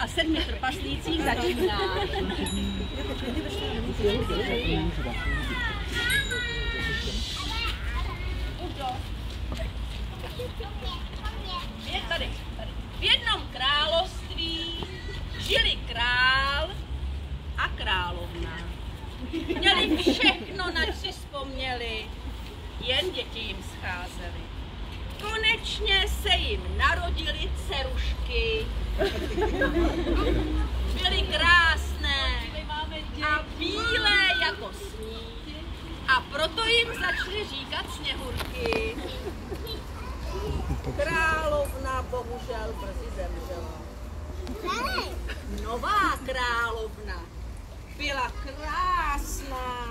a 7 trpaslících začíná. Je tady. V jednom království žili král a královna. Měli všechno, nač si vzpomněli, jen děti jim scházely. Konečně se jim narodily dcerušky. Byly krásné a bílé jako sníh. A proto jim začali říkat Sněhurky. Královna bohužel brzy zemřela. Nová královna byla krásná,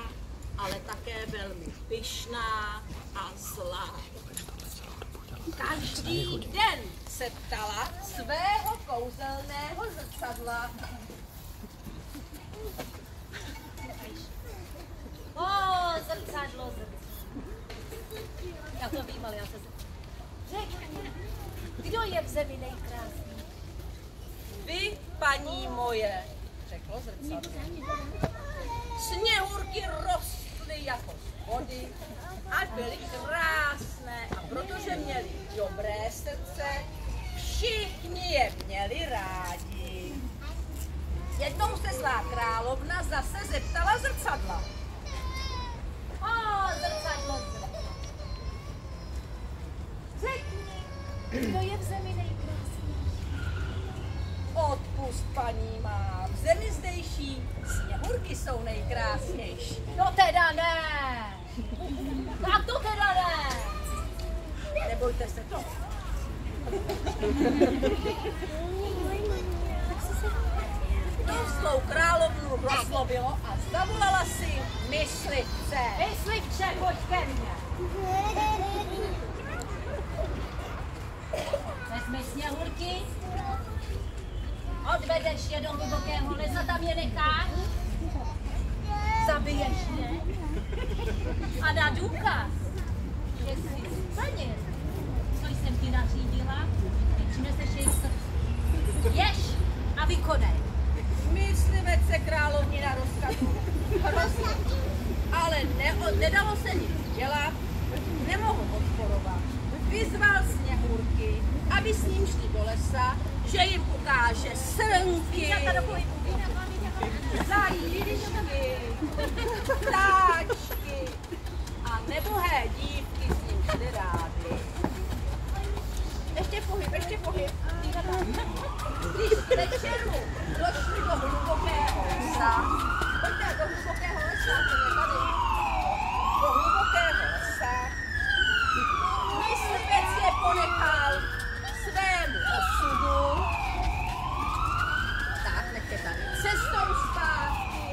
ale také velmi pyšná a zlá. Každý den se ptala svého kouzelného zrcadla. Zrcadlo. Já to vím, ale já se řekni, kdo je v zemi nejkrásnější? Vy, paní moje, řeklo zrcadlo. Sněhurky rostly jako z vody a byly krásné a protože měly dobré srdce, všichni je měli rádi. Jednou se zlá královna zase zeptala zrcadla. Zrcadlo. Řekni, kdo je v zemi nejkrásnější? Odpust, paní má, v zemi zdejší Sněhurky jsou nejkrásnější. No teda ne. Tak to teda ne. Nebojte se to. To zlou královnu rozlobilo a zavolala si myslivce. Myslivče, pojď ke mně. Vezmi Sněhurky, odvedeš je do hlubokého lesa, tam je necháš, zabiješ je a na důkaz, že jsi splnil, co jsem ti nařídila, ty přineseš jejich srdce. Ješ a vykonej. Myslivec se královně na rozkazu hrozně, ale nedalo se nic dělat, nemohl odporovat. Vyzval Sněhurky, aby s ním šli do lesa, že jim ukáže srnky, zajíčky, ptáčky a nebohé dívky s ním šli rády. Ještě pohyb. Když k večeru došli do hlubokého lesa, pojďte do hlubokého lesa, do hlubokého lesa, myslivec je ponechal svému osudu, tak nechte tady cestou zpátky,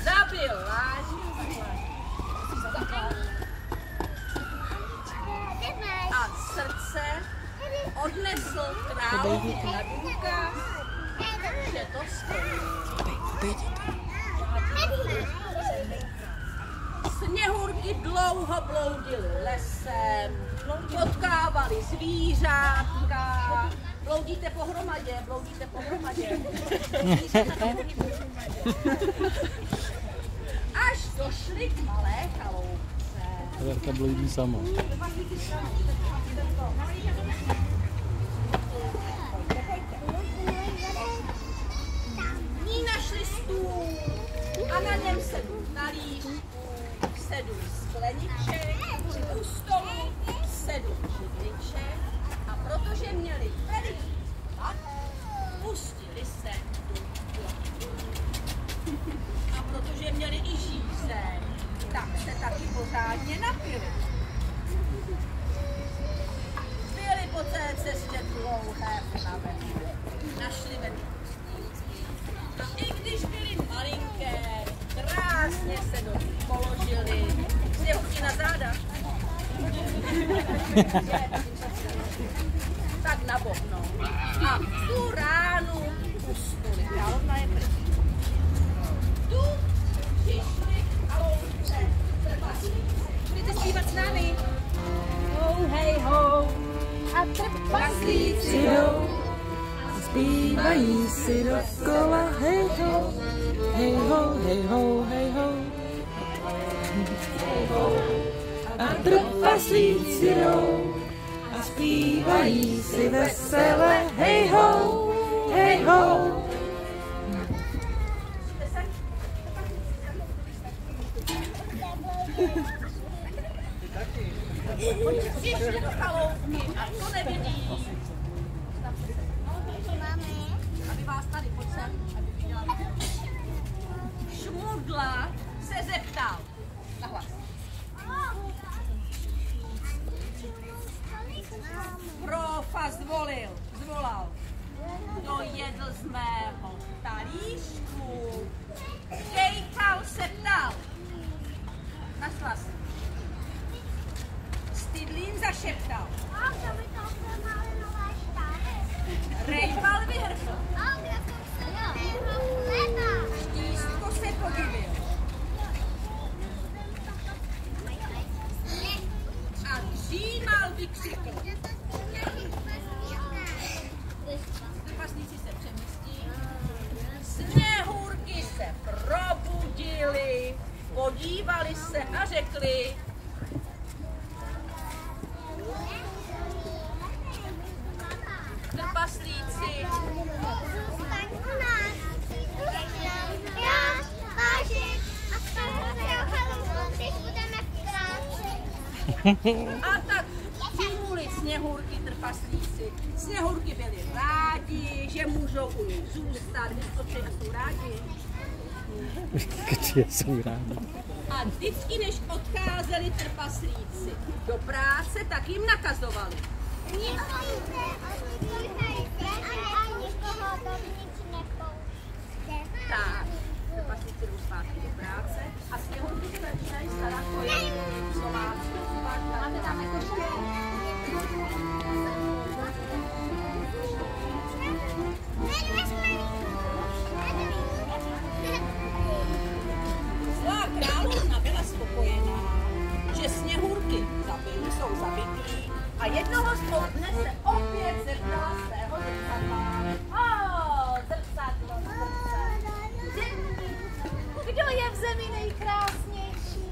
zabil lážku a srdce odnesl královně na důkaz, že to splnil. Sněhurky dlouho bloudily lesem, potkávali zvířátka. Bloudíte pohromadě. Až došli k malé chaloupce. Verka bloudí sama. Ní našli stůl a na něm sedl talíř, 7 skleniček, u stolu 7 židliček a protože měli veliký hlad, pustili se do plotu. A protože měli i žízeň, tak se taky pořádně napili. Byli po té cestě dlouhé unavené, našli veliký stůlky a i když byli malinké, krásně se do nich položili. Sněhurky na záda. Tak nabohnou. A tu ránu usnuli. Královna je první. Tu přišli a louce. Budete zpívat s námi. Ho, hej, ho. A trpaslíci jdou. zpívají si dokola, hej ho, hej ho, hej ho, hej ho. A trpaslíci jdou a zpívají si vesele, hej ho, hej ho. Přišli do chaloupky a to nevidí. Aby vás tady, pojď sem, aby viděla. Šmudla se zeptal. Nahlas. Profa zvolal. Kdo jedl z mého talířku? Kejkal se ptal. Nahlas. Stydlín zašeptal. Rejval vyhrkl. Štístko se podivil. A dřímal vykřikl. Trpaslíci se přemístí. Sněhurky se probudily, podívali se a řekli: Trpaslíci, a tak přijmuli Sněhurky trpaslíci. Sněhurky byly rádi, že můžou u nich zůstat, když jsou rádi. Kde jsou rádi? A vždycky, než odcházeli trpaslíci do práce, tak jim nakazovali. Tak, trpaslíci jdou zpátky do práce a Sněhurky se začínají starat o jejich Slovácku. Máte tam jako Zlá královna byla spokojená, že Sněhurky jsou zabitý a jednoho dne se opět zeptala svého zrcadla. Zrcadlo. Kdo je v zemi nejkrásnější?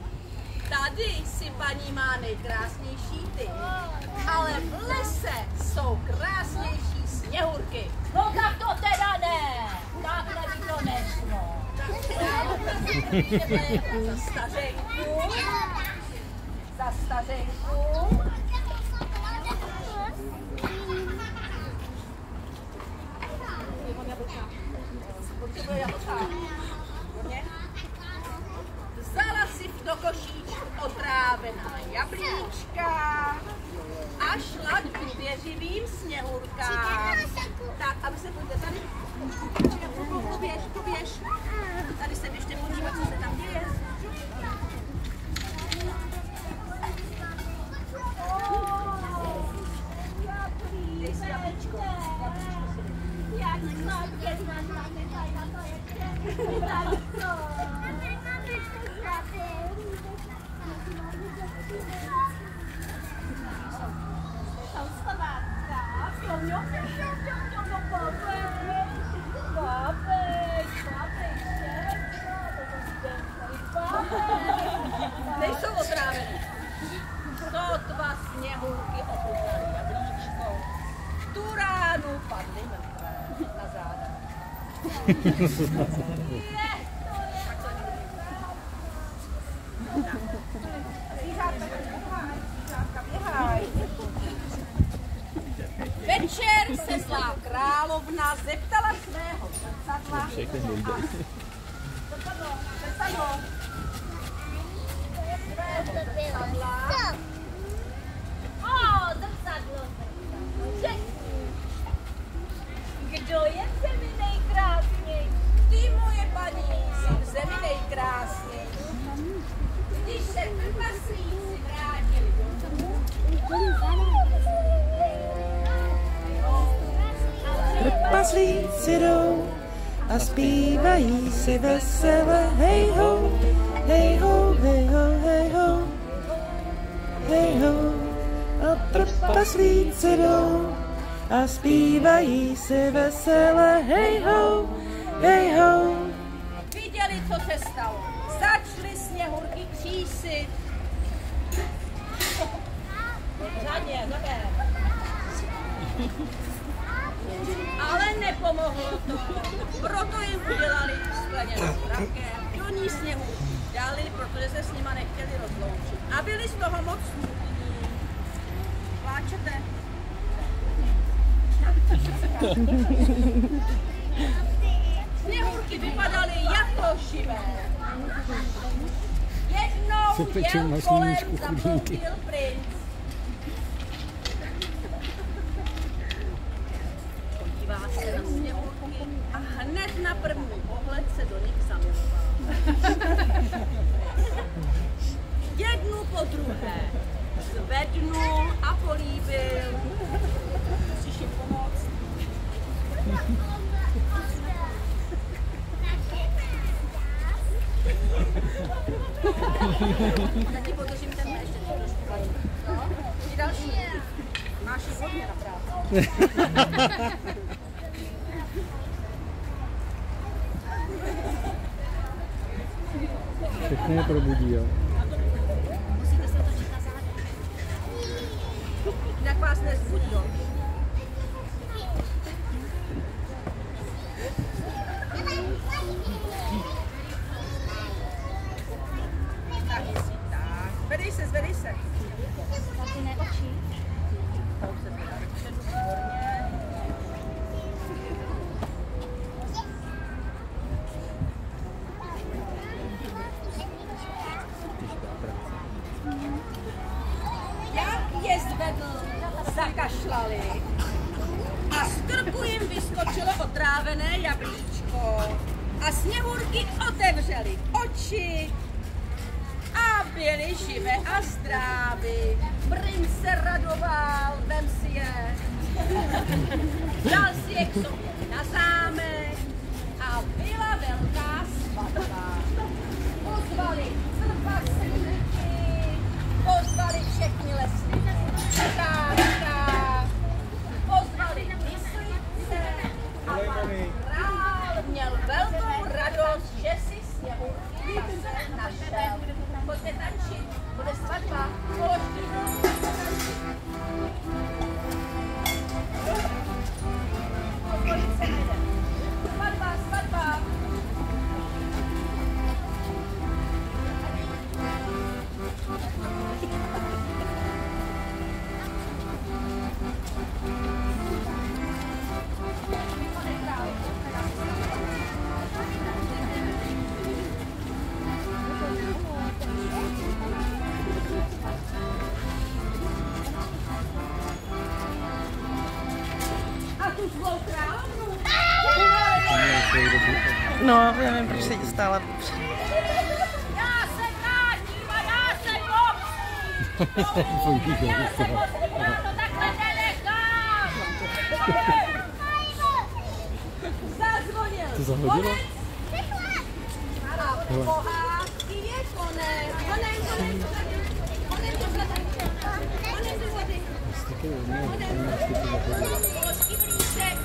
Tady si paní má nejkrásnější ty, ale v lese jsou krásnější Sněhurky. No tak to teda ne. Takhle by to nešlo. Za stařenku. Potřebuje jablka. Vzala si do košíčku otrávená jablíčka a šla k důvěřivým Sněhurkám. Tak, aby se pojďte tady. Poběž. Tady se běžte podívat, co se tam děje. Dej si jablíčko. Nejsou otrávený. Sotva Sněhurky ochutnali jablíčko. Tu ránu padly mrtvé na záda. Večer se zlá královna zeptala svého zrcadla. Zrcadlo. Kdo je v zemi nejkrásnější? Ty, moje paní, jsi v zemi nejkrásnější. Když se trpaslíci vrátili domů, Trpaslíci jdou a zpívají si vesele, hej ho, hej ho, hej ho, hej ho, hej ho. A trpaslíci jdou a zpívají si vesele, hej ho, hej ho. Viděli, co se stalo. Začaly Sněhurky křísit. Řádně, zaber. Ale nepomohlo to. Proto jim udělali skleněnou rakev. Do ní Sněhurky dali, protože se s nima nechtěli rozloučit. A byli z toho moc smutní. Pláčete? Sněhurky vypadaly jako živé. Jednou jel kolem zaploutil princ. Podívá se na Sněhurky a hned na první pohled se do nich zamiloval. Jednu po druhé zvednul a políbil. Musíš jim pomoct. Já ti podržím ten ještě trošku. No, i další. Máš jich hodně na práci. Všechno je probudí, jo. Musíte se točit na zádu. Jak vás nezbudí, jo? Tak, zvedej se, zvedej se. Taky ne oči. Tak se zvedá dopředu, výborně. Jak je zvedl, zakašlali a z krku jim vyskočilo otrávené jablíčko a Sněhurky otevřely oči a byly živé a zdraví. Princ se radoval, vem si je, dal si je k sobě na zámek a byla velká svatba. Pozvali trpaslíky, pozvali všechny lesní strážka, pozvali myslivce a pan král měl velkou radost, že si Sněhurky zase našel. Pojďte tančit, bude svatba, položky. Pozvolit se nejde. Svatba, svatba. A tu zlou královnu. No, nevím, proč se stála. Já se vrátím a já se pomstím. Já se pomstím, já to takhle nenechám. Zazvonil. To zahodilo? A pohádky je konec. Konec do vody. Položky blížek.